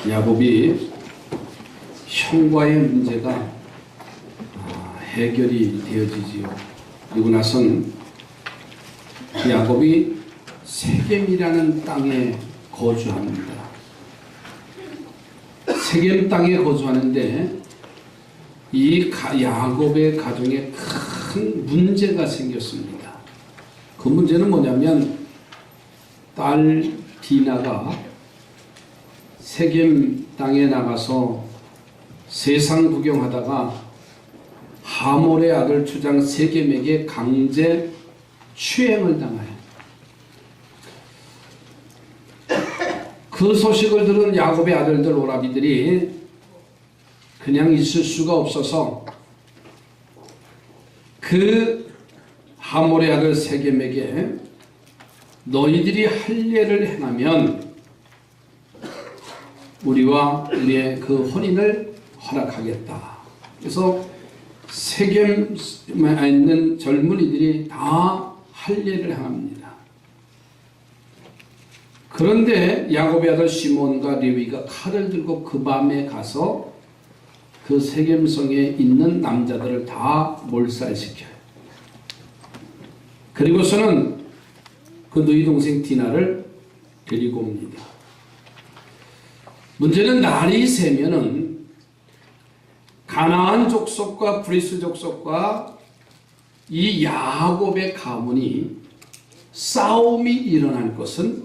야곱이 형과의 문제가 해결이 되어지지요. 그리고 나선 야곱이 세겜이라는 땅에 거주합니다. 세겜 땅에 거주하는데 이 야곱의 가정에 큰 문제가 생겼습니다. 그 문제는 뭐냐면 딸 디나가 세겜 땅에 나가서 세상 구경하다가 하몰의 아들 주장 세겜에게 강제 추행을 당하여 그 소식을 들은 야곱의 아들들 오라비들이 그냥 있을 수가 없어서 그 하몰의 아들 세겜에게 너희들이 할례를 행하면 우리와 우리의 그 혼인을 허락하겠다. 그래서 세겜에 있는 젊은이들이 다 할례를 행합니다. 그런데 야곱의 아들 시몬과 레위가 칼을 들고 그 밤에 가서 그 세겜성에 있는 남자들을 다 몰살시켜요. 그리고서는 그 너희 동생 디나를 데리고 옵니다. 문제는 날이 새면은 가나안 족속과 브리스 족속과 이 야곱의 가문이 싸움이 일어날 것은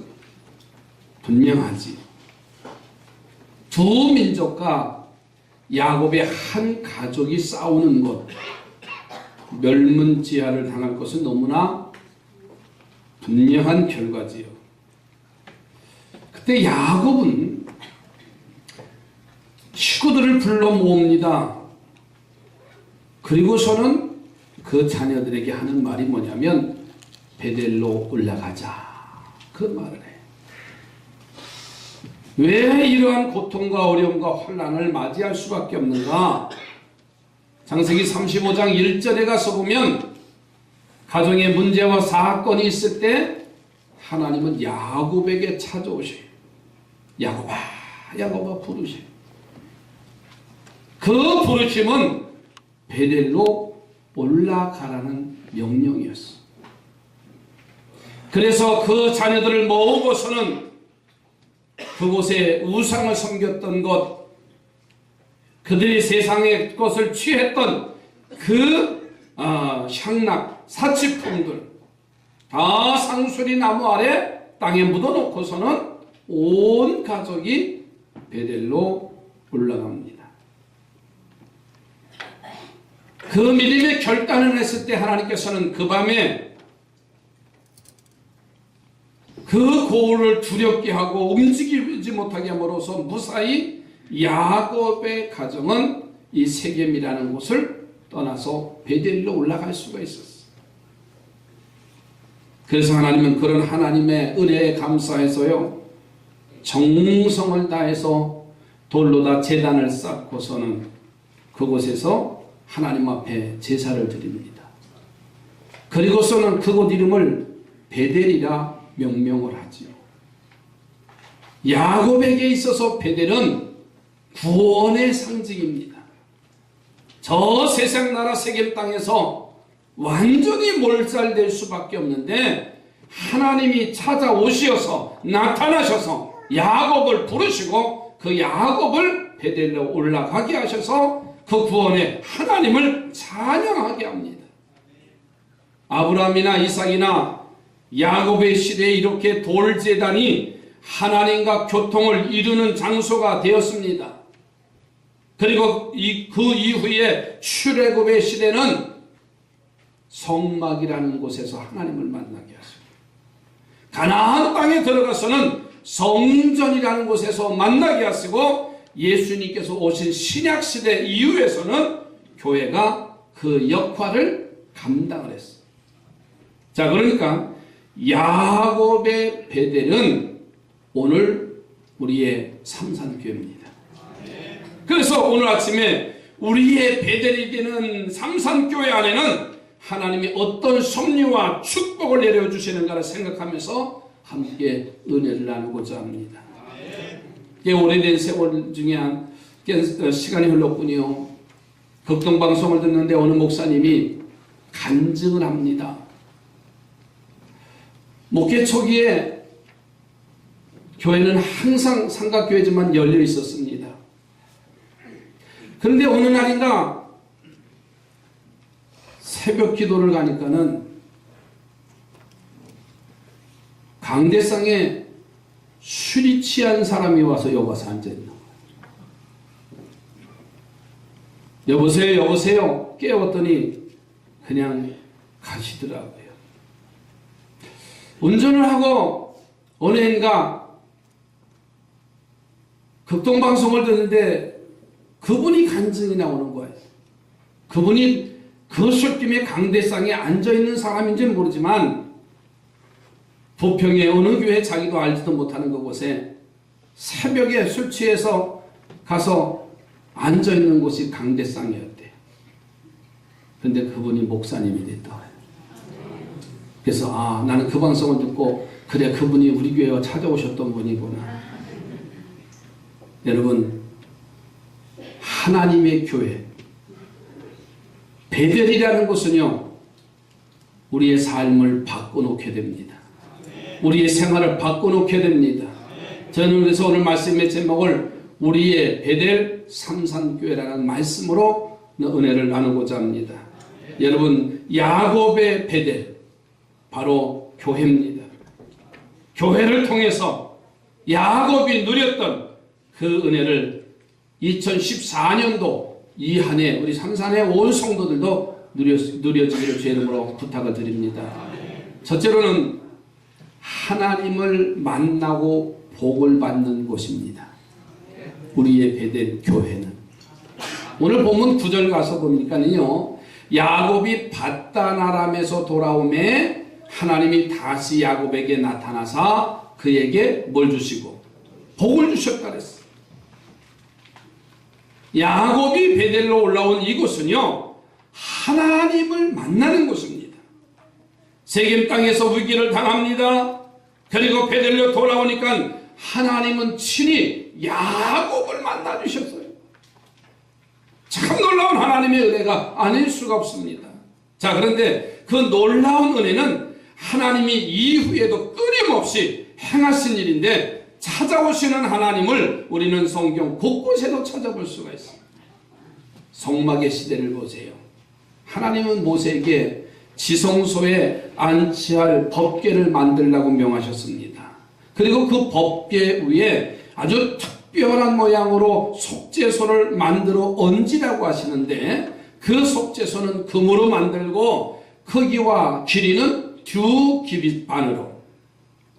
분명하지. 두 민족과 야곱의 한 가족이 싸우는 것, 멸문지하를 당할 것은 너무나 분명한 결과지요. 그때 야곱은 식구들을 불러 모읍니다. 그리고서는 그 자녀들에게 하는 말이 뭐냐면 베델로 올라가자. 그 말을 해. 왜 이러한 고통과 어려움과 환난을 맞이할 수밖에 없는가? 창세기 35장 1절에 가서 보면 가정에 문제와 사건이 있을 때 하나님은 야곱에게 찾아오셔요. 야곱아, 야곱아 부르셔요. 그 부르심은 베델로 올라가라는 명령이었어. 그래서 그 자녀들을 모으고서는 그곳에 우상을 섬겼던 것, 그들이 세상의 것을 취했던 그 향락, 사치품들 다 상수리 나무 아래 땅에 묻어놓고서는 온 가족이 베델로 올라갑니다. 그 믿음의 결단을 했을 때 하나님께서는 그 밤에 그 고울을 두렵게 하고 움직이지 못하게 함으로써 무사히 야곱의 가정은 이 세겜이라는 곳을 떠나서 베델로 올라갈 수가 있었어. 그래서 하나님은 그런 하나님의 은혜에 감사해서요, 정성을 다해서 돌로다 제단을 쌓고서는 그곳에서 하나님 앞에 제사를 드립니다. 그리고서는 그곳 이름을 베델이라 명명을 하지요. 야곱에게 있어서 베델은 구원의 상징입니다. 저 세상 나라 세겜 땅에서 완전히 몰살될 수밖에 없는데 하나님이 찾아오시어서 나타나셔서 야곱을 부르시고 그 야곱을 베델로 올라가게 하셔서 그 구원의 하나님을 찬양하게 합니다. 아브라함이나 이삭이나 야곱의 시대에 이렇게 돌제단이 하나님과 교통을 이루는 장소가 되었습니다. 그리고 그 이후에 출애굽의 시대는 성막이라는 곳에서 하나님을 만나게 하십니다. 가나안 땅에 들어가서는 성전이라는 곳에서 만나게 하시고 예수님께서 오신 신약시대 이후에서는 교회가 그 역할을 감당을 했어요. 자, 그러니까 야곱의 베델은 오늘 우리의 삼산교회입니다. 그래서 오늘 아침에 우리의 베델이 되는 삼산교회 안에는 하나님이 어떤 섭리와 축복을 내려주시는가를 생각하면서 함께 은혜를 나누고자 합니다. 꽤 오래된 세월 중에 꽤 시간이 흘렀군요. 극동방송을 듣는데 어느 목사님이 간증을 합니다. 목회 초기에 교회는 항상 삼각교회지만 열려 있었습니다. 그런데 어느 날인가 새벽 기도를 가니까는 강대상에 술이 취한 사람이 와서 여기 와서 앉아있는 거예요. 여보세요, 여보세요. 깨웠더니 그냥 가시더라고요. 운전을 하고 어느 해인가 극동방송을 듣는데 그분이 간증이 나오는 거예요. 그분이 그 술김에 강대상에 앉아있는 사람인지는 모르지만 부평의 어느 교회 자기도 알지도 못하는 그곳에 새벽에 술 취해서 가서 앉아있는 곳이 강대상이었대요. 그런데 그분이 목사님이 됐더라고요. 그래서 나는 그 방송을 듣고 그래 그분이 우리 교회에 찾아오셨던 분이구나. 여러분 하나님의 교회 베델이라는 곳은요 우리의 삶을 바꿔놓게 됩니다. 우리의 생활을 바꿔놓게 됩니다. 저는 그래서 오늘 말씀의 제목을 우리의 베델 삼산교회라는 말씀으로 은혜를 나누고자 합니다. 여러분 야곱의 베델 바로 교회입니다. 교회를 통해서 야곱이 누렸던 그 은혜를 2014년도 이 한 해 우리 삼산의 온 성도들도 누려지기를 주의 이름으로 부탁을 드립니다. 첫째로는 하나님을 만나고 복을 받는 곳입니다. 우리의 베델 교회는 오늘 본문 9절 가서 보니까요 야곱이 밧단 아람에서 돌아오매 하나님이 다시 야곱에게 나타나사 그에게 뭘 주시고 복을 주셨다 그랬어요. 야곱이 베델로 올라온 이곳은요 하나님을 만나는 곳입니다. 세겜 땅에서 위기를 당합니다. 그리고 베델로 돌아오니까 하나님은 친히 야곱을 만나 주셨어요. 참 놀라운 하나님의 은혜가 아닐 수가 없습니다. 자, 그런데 그 놀라운 은혜는 하나님이 이후에도 끊임없이 행하신 일인데 찾아오시는 하나님을 우리는 성경 곳곳에도 찾아볼 수가 있습니다. 성막의 시대를 보세요. 하나님은 모세에게 지성소에 안치할 법궤를 만들라고 명하셨습니다. 그리고 그 법궤 위에 아주 특별한 모양으로 속죄소를 만들어 얹으라고 하시는데 그 속죄소는 금으로 만들고 크기와 길이는 두 규빗 반으로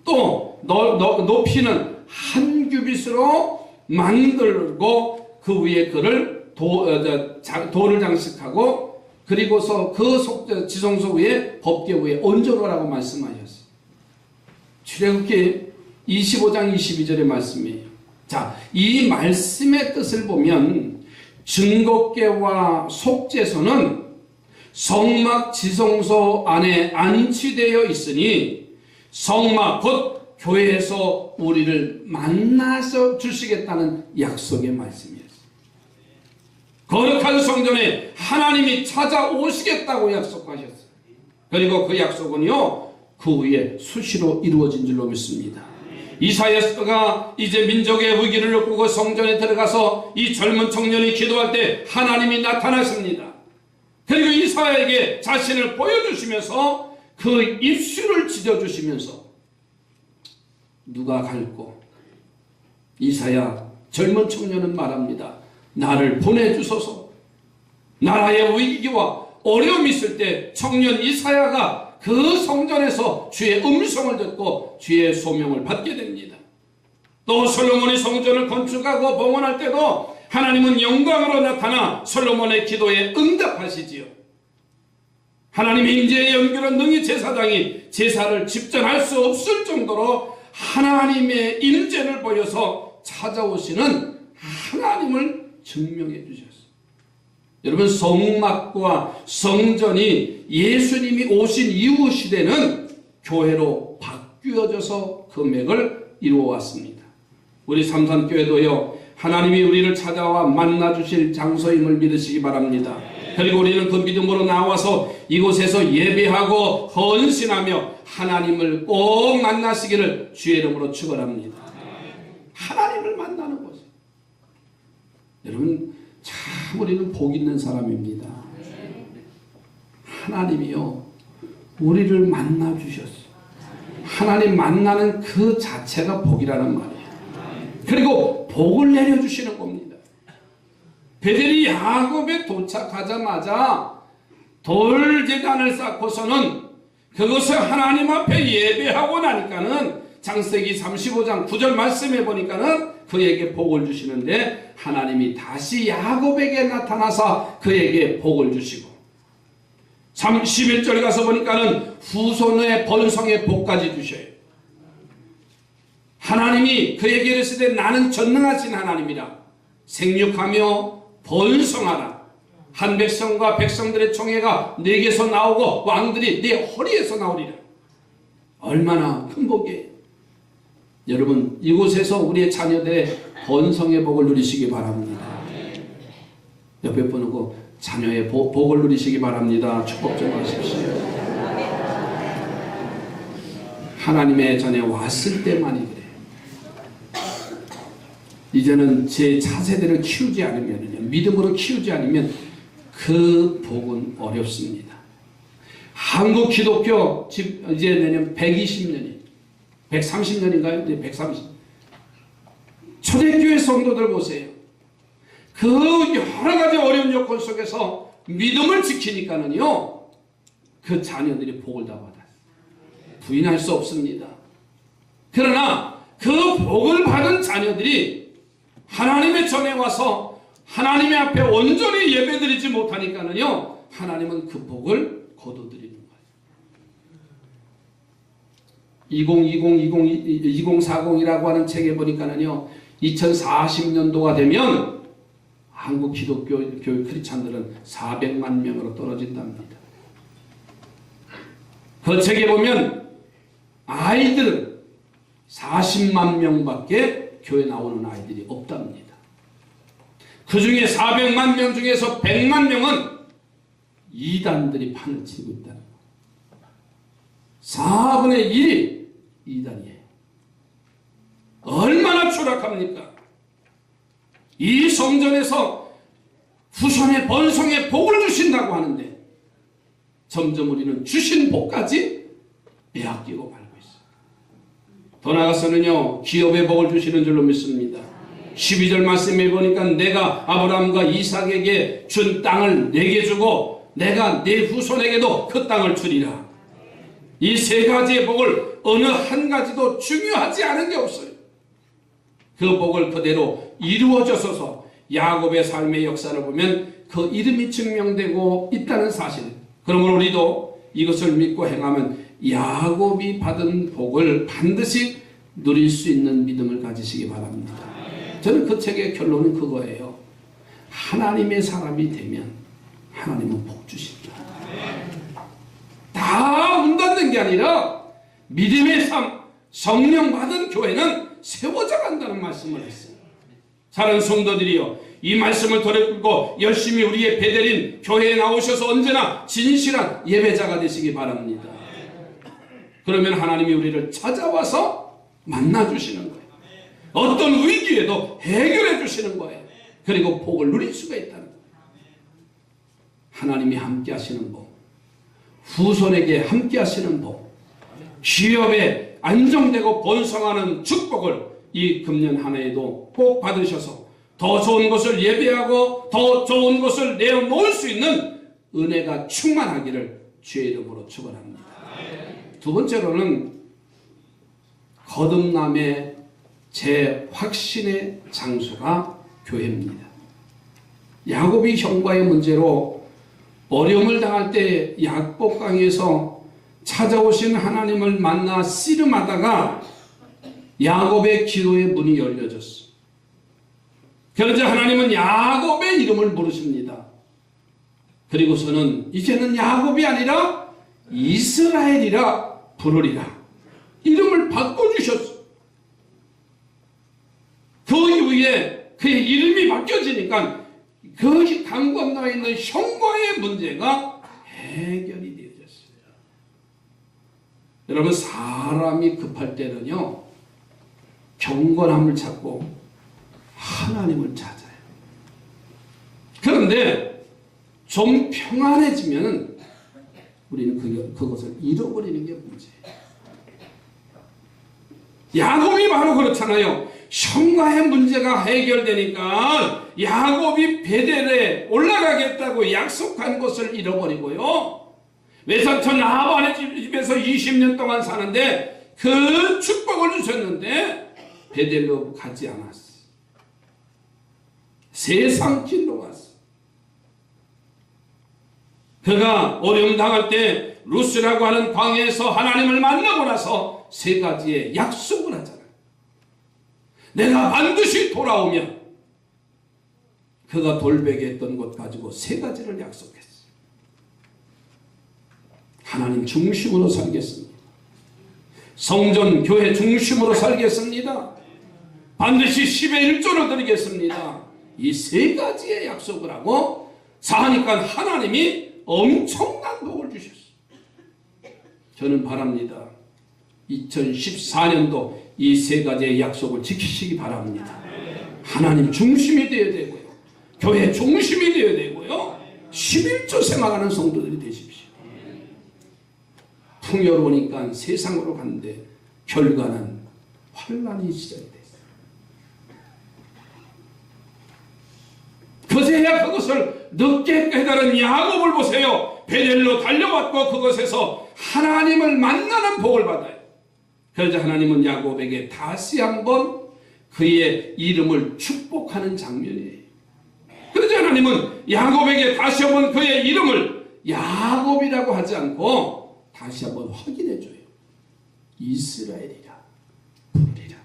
또 높이는 한 규빗으로 만들고 그 위에 그를 돌을 장식하고 그리고서 그 지성소 위에 법궤 위에 얹어놓으라고 말씀하셨어요. 출애굽기 25장 22절의 말씀이에요. 자, 이 말씀의 뜻을 보면 증거궤와 속죄소는 성막 지성소 안에 안치되어 있으니 성막 곧 교회에서 우리를 만나서 주시겠다는 약속의 말씀이었어요. 거룩한 성전에 하나님이 찾아오시겠다고 약속하셨어요. 그리고 그 약속은요 그 후에 수시로 이루어진 줄로 믿습니다. 이사야서가 이제 민족의 위기를 겪고 성전에 들어가서 이 젊은 청년이 기도할 때 하나님이 나타나십니다. 그리고 이사야에게 자신을 보여주시면서 그 입술을 찢어주시면서 누가 갈고 이사야 젊은 청년은 말합니다. 나를 보내주소서. 나라의 위기와 어려움이 있을 때 청년 이사야가 그 성전에서 주의 음성을 듣고 주의 소명을 받게 됩니다. 또 솔로몬이 성전을 건축하고 봉헌할 때도 하나님은 영광으로 나타나 솔로몬의 기도에 응답하시지요. 하나님의 임재의 연결은 능히 제사장이 제사를 집전할 수 없을 정도로 하나님의 임재를 보여서 찾아오시는 하나님을 증명해 주셨어요. 여러분 성막과 성전이 예수님이 오신 이후 시대는 교회로 바뀌어져서 금액을 이루어왔습니다. 우리 삼산교회도요, 하나님이 우리를 찾아와 만나주실 장소임을 믿으시기 바랍니다. 그리고 우리는 그 믿음으로 나와서 이곳에서 예배하고 헌신하며 하나님을 꼭 만나시기를 주의 이름으로 축원합니다. 하나님을 만나는 곳. 여러분, 참 우리는 복 있는 사람입니다. 하나님이요, 우리를 만나 주셨어요. 하나님 만나는 그 자체가 복이라는 말이에요. 그리고 복을 내려주시는 겁니다. 베델이 야곱에 도착하자마자 돌제단을 쌓고서는 그것을 하나님 앞에 예배하고 나니까는 창세기 35장 9절 말씀해 보니까는 그에게 복을 주시는데, 하나님이 다시 야곱에게 나타나서 그에게 복을 주시고, 31절 가서 보니까는 후손의 번성의 복까지 주셔요. 하나님이 그에게 이르시되 나는 전능하신 하나님이라. 생육하며 번성하라. 한 백성과 백성들의 총회가 내게서 나오고 왕들이 내 허리에서 나오리라. 얼마나 큰 복이에요. 여러분, 이곳에서 우리의 자녀들의 번성의 복을 누리시기 바랍니다. 옆에 분하고 자녀의 복을 누리시기 바랍니다. 축복 좀 하십시오. 하나님의 전에 왔을 때만이 그래요. 이제는 제 차세대를 키우지 않으면, 믿음으로 키우지 않으면 그 복은 어렵습니다. 한국 기독교 이제 내년 120년이 130년인가요? 네, 130. 초대교회 성도들 보세요. 그 여러 가지 어려운 여건 속에서 믿음을 지키니까는요, 그 자녀들이 복을 다 받아요. 부인할 수 없습니다. 그러나 그 복을 받은 자녀들이 하나님의 전에 와서 하나님의 앞에 온전히 예배드리지 못하니까는요, 하나님은 그 복을 거둬들이는 거예요. 2040이라고 하는 책에 보니까는요, 2040년도가 되면 한국 기독교 교회 크리스찬들은 400만 명으로 떨어진답니다. 그 책에 보면 아이들은 40만 명밖에 교회 나오는 아이들이 없답니다. 그 중에 400만 명 중에서 100만 명은 이단들이 판을 치고 있다는 거예요. 4분의 1이 이단이에요. 얼마나 추락합니까? 이 성전에서 후손의 번성의 복을 주신다고 하는데 점점 우리는 주신 복까지 빼앗기고 말고 있어요. 더 나아가서는요, 기업의 복을 주시는 줄로 믿습니다. 12절 말씀에 보니까 내가 아브라함과 이삭에게 준 땅을 내게 주고 내가 내 후손에게도 그 땅을 주리라. 이 세 가지의 복을 어느 한 가지도 중요하지 않은 게 없어요. 그 복을 그대로 이루어져서 야곱의 삶의 역사를 보면 그 이름이 증명되고 있다는 사실. 그러므로 우리도 이것을 믿고 행하면 야곱이 받은 복을 반드시 누릴 수 있는 믿음을 가지시기 바랍니다. 저는 그 책의 결론은 그거예요. 하나님의 사람이 되면 하나님은 복 주십니다. 다 문 닫는 게 아니라 믿음의 삶, 성령 받은 교회는 세워져 간다는 말씀을 했어요. 사랑하는 성도들이요, 이 말씀을 들고 열심히 우리의 베델인 교회에 나오셔서 언제나 진실한 예배자가 되시기 바랍니다. 그러면 하나님이 우리를 찾아와서 만나주시는 거예요. 어떤 위기에도 해결해 주시는 거예요. 그리고 복을 누릴 수가 있다는 거예요. 하나님이 함께 하시는 복, 후손에게 함께 하시는 복, 기업에 안정되고 번성하는 축복을 이 금년 한 해에도 꼭 받으셔서 더 좋은 것을 예배하고 더 좋은 것을 내어놓을 수 있는 은혜가 충만하기를 주의 이름으로 축원합니다. 두 번째로는 거듭남의 제 확신의 장소가 교회입니다. 야곱이 형과의 문제로 어려움을 당할 때 야복강에서 찾아오신 하나님을 만나 씨름하다가 야곱의 기도의 문이 열려졌어. 그러자 하나님은 야곱의 이름을 부르십니다. 그리고서는 이제는 야곱이 아니라 이스라엘이라 부르리라. 이름을 바꿔주셨어. 그 이후에 그의 이름이 바뀌어지니까 그 강 건너에 있는 형과의 문제가 해결이 되어졌어요. 여러분, 사람이 급할 때는요, 경건함을 찾고 하나님을 찾아요. 그런데 좀 평안해지면 우리는 그것을 잃어버리는 게 문제예요. 야곱이 바로 그렇잖아요. 형과의 문제가 해결되니까 야곱이 베델에 올라가겠다고 약속한 것을 잃어버리고요. 외삼촌 라반의 집에서 20년 동안 사는데 그 축복을 주셨는데 베델로 가지 않았어. 세상 길로 갔어. 그가 어려움 당할 때 루스라고 하는 광야에서 하나님을 만나고 나서 세 가지의 약속을 하잖아요. 내가 반드시 돌아오면 그가 돌베개했던 것 가지고 세 가지를 약속했어요. 하나님 중심으로 살겠습니다. 성전 교회 중심으로 살겠습니다. 반드시 10의 1조를 드리겠습니다. 이 세 가지의 약속을 하고 사니까 하나님이 엄청난 복을 주셨어요. 저는 바랍니다. 2014년도 이 세 가지의 약속을 지키시기 바랍니다. 하나님 중심이 되어야 되고요. 교회 중심이 되어야 되고요. 11조 생활하는 성도들이 되십시오. 풍요로우니까 세상으로 갔는데 결과는 환란이 시작이 됐어요. 그제야 그것을 늦게 깨달은 야곱을 보세요. 베델로 달려왔고 그것에서 하나님을 만나는 복을 받아요. 그러자 하나님은 야곱에게 다시 한번 그의 이름을 축복하는 장면이에요. 그러자 하나님은 야곱에게 다시 한번 그의 이름을 야곱이라고 하지 않고 다시 한번 확인해줘요. 이스라엘이라 부르리라.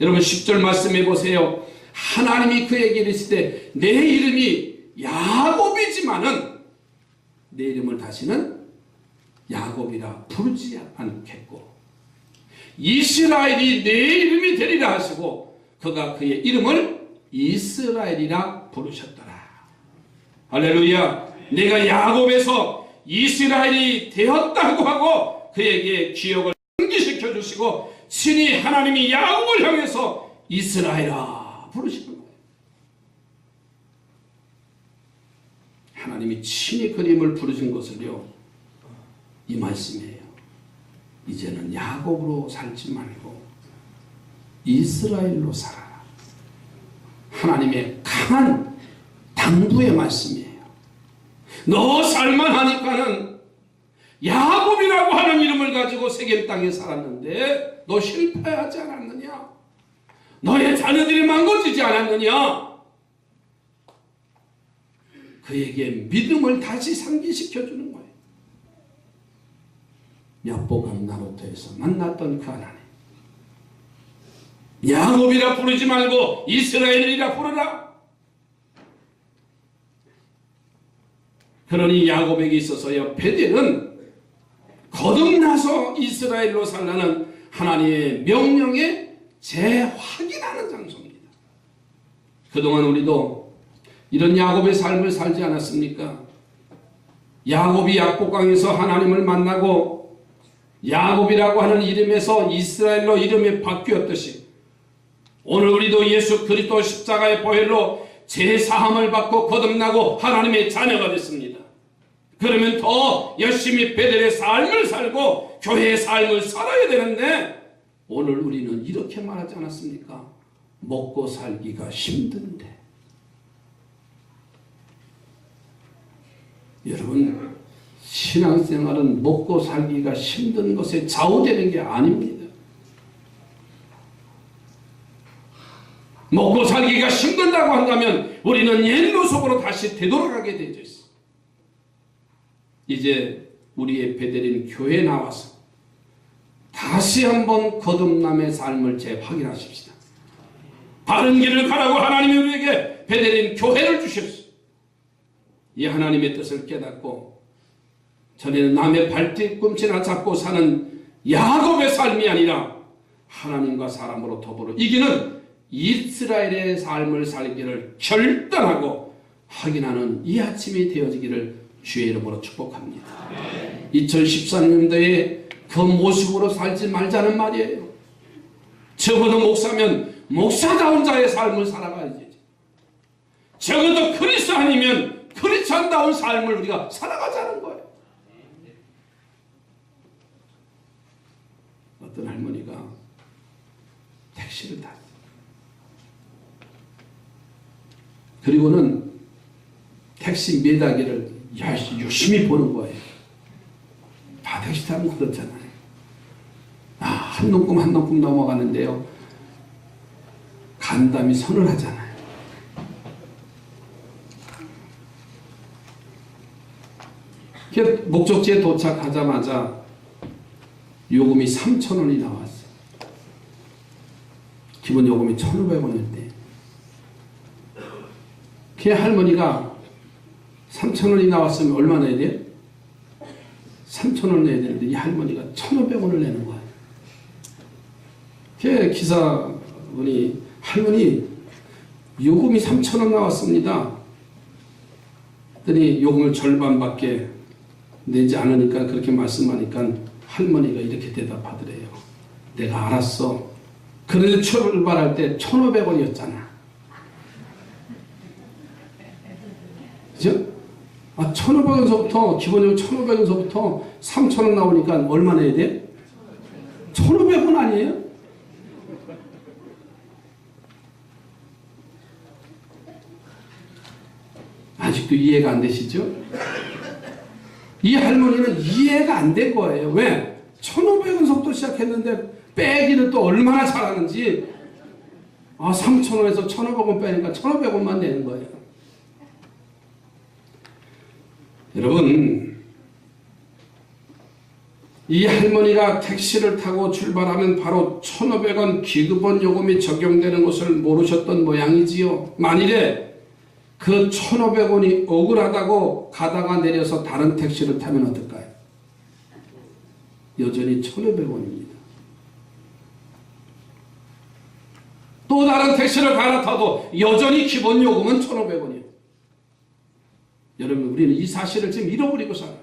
여러분 10절 말씀해 보세요. 하나님이 그에게 이르시되 내 이름이 야곱이지만은 내 이름을 다시는 야곱이라 부르지 않겠고 이스라엘이 내 이름이 되리라 하시고 그가 그의 이름을 이스라엘이라 부르셨더라. 할렐루야. 내가 야곱에서 이스라엘이 되었다고 하고 그에게 기억을 상기시켜 주시고 친히 하나님이 야곱을 향해서 이스라엘아 부르시는 거예요. 하나님이 친히 그 이름을 부르신 것을요, 이 말씀이에요. 이제는 야곱으로 살지 말고 이스라엘로 살아라. 하나님의 강한 당부의 말씀이에요. 너 살만하니까는 야곱이라고 하는 이름을 가지고 세겜 땅에 살았는데 너 실패하지 않았느냐? 너의 자녀들이 망가지지 않았느냐? 그에게 믿음을 다시 상기시켜주는 거예요. 야보강 나루터에서 만났던 그 하나님, 야곱이라 부르지 말고 이스라엘이라 부르라. 그러니 야곱에게 있어서요, 베델은 거듭나서 이스라엘로 살라는 하나님의 명령에 재확인하는 장소입니다. 그동안 우리도 이런 야곱의 삶을 살지 않았습니까? 야곱이 약복강에서 하나님을 만나고 야곱이라고 하는 이름에서 이스라엘로 이름이 바뀌었듯이 오늘 우리도 예수 그리스도 십자가의 보혈로 제사함을 받고 거듭나고 하나님의 자녀가 됐습니다. 그러면 더 열심히 베델의 삶을 살고 교회의 삶을 살아야 되는데 오늘 우리는 이렇게 말하지 않았습니까? 먹고 살기가 힘든데. 여러분, 신앙생활은 먹고 살기가 힘든 것에 좌우되는 게 아닙니다. 먹고 살기가 힘든다고 한다면 우리는 옛 모습으로 다시 되돌아가게 되어 있습니다. 이제 우리의 베델인 교회에 나와서 다시 한번 거듭남의 삶을 재확인하십시다. 바른 길을 가라고 하나님이 우리에게 베델인 교회를 주십시오. 이 하나님의 뜻을 깨닫고 전에는 남의 발뒤꿈치나 잡고 사는 야곱의 삶이 아니라 하나님과 사람으로 더불어 이기는 이스라엘의 삶을 살기를 결단하고 확인하는 이 아침이 되어지기를 주의 이름으로 축복합니다. 2013년도에 그 모습으로 살지 말자는 말이에요. 적어도 목사면 목사다운 자의 삶을 살아가야지. 적어도 그리스도 아니면 그리스도다운 삶을 우리가 살아가자는 거예요. 어떤 할머니가 택시를 탔어요. 그리고는 택시 매다기를 열심히 보는 거예요. 다 택시 타면 그렇잖아요. 한 눈금 한 눈금 넘어가는데요. 간담이 서늘하잖아요. 목적지에 도착하자마자 요금이 3,000원이 나왔어요. 기본 요금이 1,500원인데 그 할머니가 3,000원이 나왔으면 얼마 내야 돼요? 3,000원 내야 되는데 이 할머니가 1,500원을 내는 거예요. 그 기사분이 할머니 요금이 3,000원 나왔습니다. 그랬더니 요금을 절반밖에 내지 않으니까 그렇게 말씀하니까 할머니가 이렇게 대답하더래요. 내가 알았어. 그래도 출발할 때 1,500원이었잖아. 그죠? 1,500원서부터 기본적으로 1,500원서부터 3,000원 나오니까 얼마 내야 돼? 1,500원 아니에요? 아직도 이해가 안 되시죠? 이 할머니는 이해가 안 된 거예요. 왜? 1,500원서부터 시작했는데 빼기는 또 얼마나 잘하는지 3,000원에서 1,500원 빼니까 1,500원만 내는 거예요. 여러분, 이 할머니가 택시를 타고 출발하면 바로 1,500원 기급원 요금이 적용되는 것을 모르셨던 모양이지요. 만일에 그 1,500원이 억울하다고 가다가 내려서 다른 택시를 타면 어떨까요? 여전히 1,500원입니다. 또 다른 택시를 갈아타도 여전히 기본 요금은 1,500원이에요. 여러분, 우리는 이 사실을 지금 잃어버리고 살아요.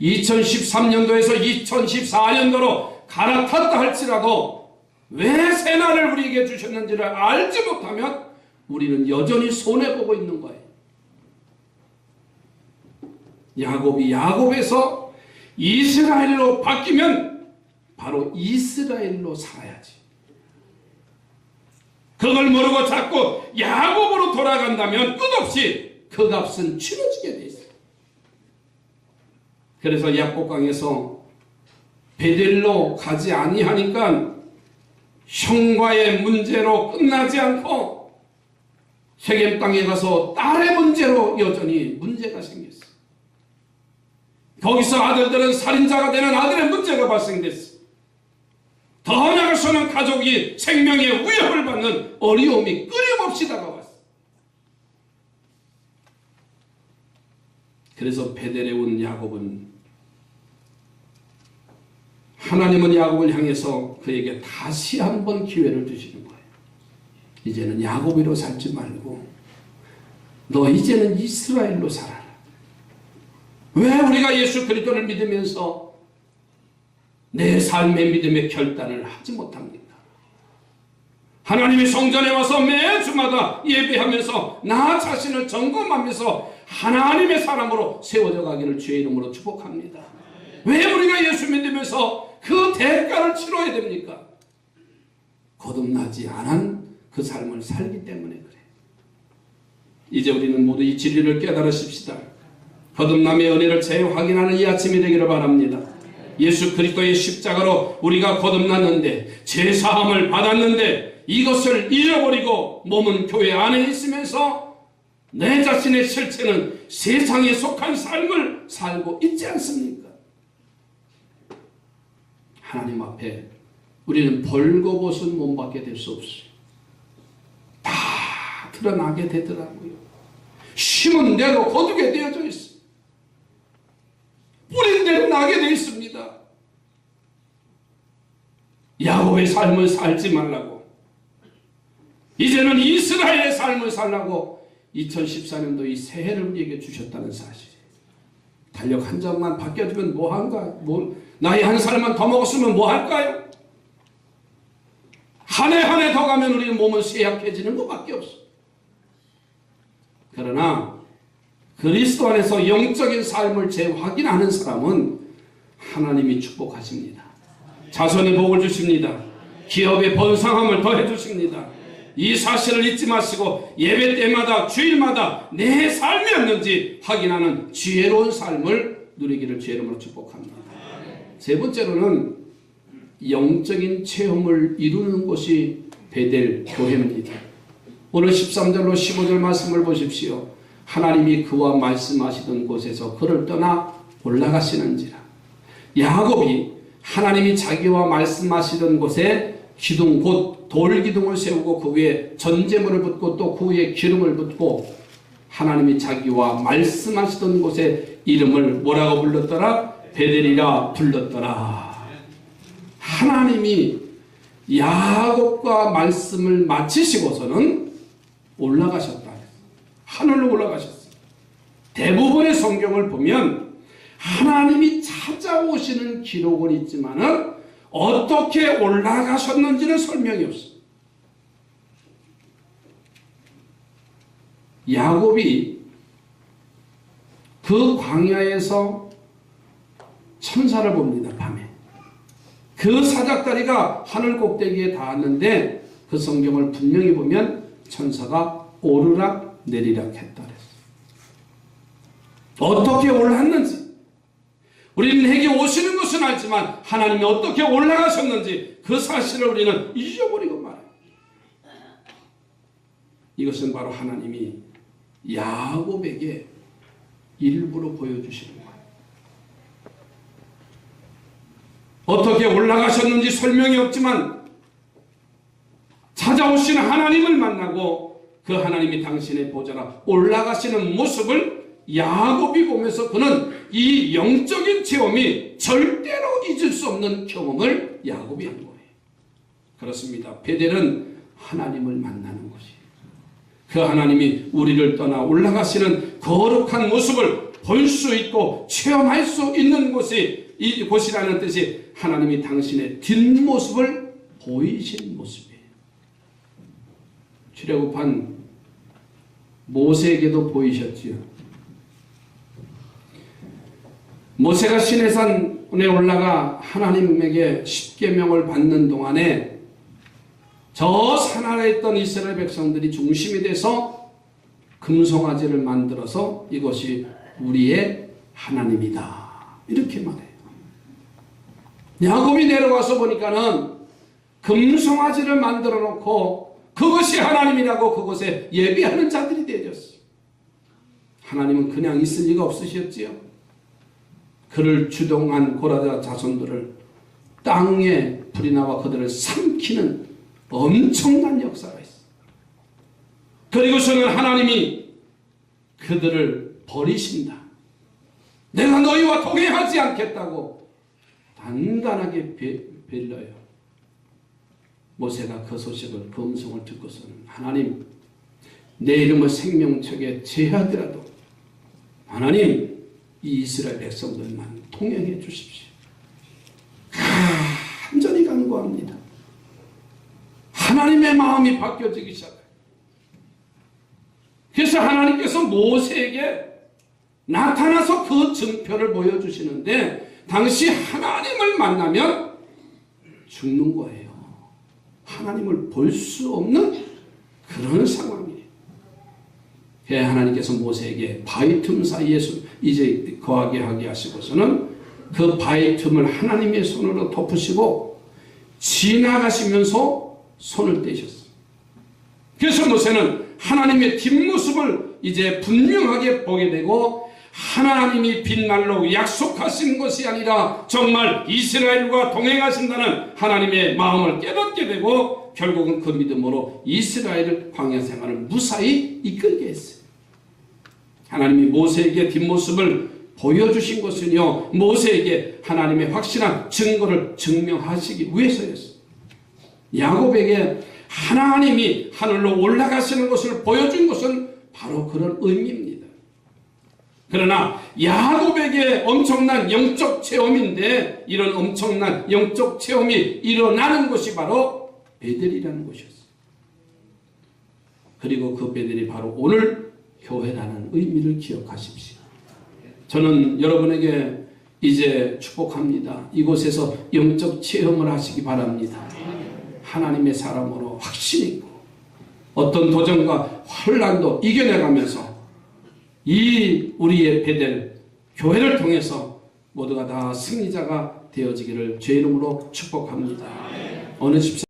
2013년도에서 2014년도로 갈아탔다 할지라도 왜 새날을 우리에게 주셨는지를 알지 못하면 우리는 여전히 손해보고 있는 거예요. 야곱이 야곱에서 이스라엘로 바뀌면 바로 이스라엘로 살아야지. 그걸 모르고 자꾸 야곱으로 돌아간다면 끝없이 그 값은 치러지게 돼 있어요. 그래서 야곱강에서 베델로 가지 아니하니까 형과의 문제로 끝나지 않고 세겜 땅에 가서 딸의 문제로 여전히 문제가 생겼어요. 거기서 아들들은 살인자가 되는 아들의 문제가 발생됐어요. 더 나아가서는 가족이 생명의 위협을 받는 어려움이 끊임없이 다가왔어요. 그래서 베델에 온 야곱은 하나님은 야곱을 향해서 그에게 다시 한번 기회를 주시는 거예요. 이제는 야곱으로 살지 말고 너 이제는 이스라엘로 살아라. 왜 우리가 예수 그리스도를 믿으면서 내 삶의 믿음의 결단을 하지 못합니까? 하나님의 성전에 와서 매 주마다 예배하면서 나 자신을 점검하면서 하나님의 사람으로 세워져 가기를 주의 이름으로 축복합니다. 왜 우리가 예수 믿으면서 그 대가를 치러야 됩니까? 거듭나지 않은 그 삶을 살기 때문에 그래. 이제 우리는 모두 이 진리를 깨달으십시다. 거듭남의 은혜를 재확인하는 이 아침이 되기를 바랍니다. 예수 그리스도의 십자가로 우리가 거듭났는데 죄사함을 받았는데 이것을 잃어버리고 몸은 교회 안에 있으면서 내 자신의 실체는 세상에 속한 삶을 살고 있지 않습니까? 하나님 앞에 우리는 벌거벗은 몸밖에 될 수 없어요. 다 드러나게 되더라고요. 심은 대로 거두게 되어져 있어요. 뿌린 대로 나게 되어 있습니다. 야곱의 삶을 살지 말라고, 이제는 이스라엘의 삶을 살라고 2014년도 이 새해를 우리에게 주셨다는 사실이에요. 달력 한 장만 바뀌어주면 뭐한가? 나이 한 살만 더 먹었으면 뭐 할까요? 한 해 한 해 더 가면 우리 몸은 쇠약해지는 것밖에 없어. 그러나 그리스도 안에서 영적인 삶을 재확인하는 사람은 하나님이 축복하십니다. 자손의 복을 주십니다. 기업의 번성함을 더해 주십니다. 이 사실을 잊지 마시고 예배 때마다 주일마다 내 삶이 없는지 확인하는 지혜로운 삶을 누리기를 주의 이름으로 축복합니다. 세 번째로는 영적인 체험을 이루는 곳이 베델 교회입니다. 오늘 13절로 15절 말씀을 보십시오. 하나님이 그와 말씀하시던 곳에서 그를 떠나 올라가시는지라. 야곱이 하나님이 자기와 말씀하시던 곳에 기둥 곧 돌기둥을 세우고 그 위에 전제물을 붓고 또 그 위에 기름을 붓고 하나님이 자기와 말씀하시던 곳에 이름을 뭐라고 불렀더라? 베델이라 불렀더라. 하나님이 야곱과 말씀을 마치시고서는 올라가셨다. 하늘로 올라가셨어요. 대부분의 성경을 보면 하나님이 찾아오시는 기록은 있지만은 어떻게 올라가셨는지는 설명이 없어요. 야곱이 그 광야에서 천사를 봅니다. 밤에. 그 사닥다리가 하늘 꼭대기에 닿았는데 그 성경을 분명히 보면 천사가 오르락 내리락 했다 그랬어요. 어떻게 올랐는지 우리는 내게 오시는 것은 알지만 하나님이 어떻게 올라가셨는지 그 사실을 우리는 잊어버리고 말아요. 이것은 바로 하나님이 야곱에게 일부러 보여주시는 거예요. 어떻게 올라가셨는지 설명이 없지만 찾아오시는 하나님을 만나고 그 하나님이 당신의 보좌라 올라가시는 모습을 야곱이 보면서 그는 이 영적인 체험이 절대로 잊을 수 없는 경험을 야곱이 한 거예요. 그렇습니다. 베델은 하나님을 만나는 곳이에요. 그 하나님이 우리를 떠나 올라가시는 거룩한 모습을 볼 수 있고 체험할 수 있는 곳이 이 곳이라는 뜻이 하나님이 당신의 뒷모습을 보이신 모습이에요. 출애굽한 모세에게도 보이셨지요. 모세가 시내산에 올라가 하나님에게 십계명을 받는 동안에 저 산 아래에 있던 이스라엘 백성들이 중심이 돼서 금송아지를 만들어서 이것이 우리의 하나님이다 이렇게 말해요. 야곱이 내려와서 보니까는 금송아지를 만들어 놓고 그것이 하나님이라고 그곳에 예배하는 자들이 되어졌어요. 하나님은 그냥 있을 리가 없으셨지요. 그를 주동한 고라다 자손들을 땅에 불이 나와 그들을 삼키는 엄청난 역사가 있어요. 그리고서는 하나님이 그들을 버리신다. 내가 너희와 동행하지 않겠다고 단단하게 빌려요. 모세가 그 소식을 그 음성을 듣고서는 하나님 내 이름을 생명책에 제하더라도 하나님 이 이스라엘 백성들만 통행해 주십시오. 간절히 간구합니다. 하나님의 마음이 바뀌어지기 시작해요. 그래서 하나님께서 모세에게 나타나서 그 증표를 보여주시는데 당시 하나님을 만나면 죽는 거예요. 하나님을 볼 수 없는 그런 상황이에요. 하나님께서 모세에게 바위 틈 사이에 이제 거하게 하게 하시고서는 그 바위 틈을 하나님의 손으로 덮으시고 지나가시면서 손을 떼셨어요. 그래서 모세는 하나님의 뒷모습을 이제 분명하게 보게 되고 하나님이 빛날로 약속하신 것이 아니라 정말 이스라엘과 동행하신다는 하나님의 마음을 깨닫게 되고 결국은 그 믿음으로 이스라엘을 광야 생활을 무사히 이끌게 했어요. 하나님이 모세에게 뒷모습을 보여주신 것은요 모세에게 하나님의 확실한 증거를 증명하시기 위해서였어요. 야곱에게 하나님이 하늘로 올라가시는 것을 보여준 것은 바로 그런 의미입니다. 그러나 야곱에게 엄청난 영적 체험인데 이런 엄청난 영적 체험이 일어나는 것이 바로 베델이라는 것이었어요. 그리고 그 베델이 바로 오늘 교회라는 의미를 기억하십시오. 저는 여러분에게 이제 축복합니다. 이곳에서 영적 체험을 하시기 바랍니다. 하나님의 사람으로 확신 있고 어떤 도전과 혼란도 이겨내가면서 이 우리의 베델 교회를 통해서 모두가 다 승리자가 되어지기를 주의 이름으로 축복합니다. 어느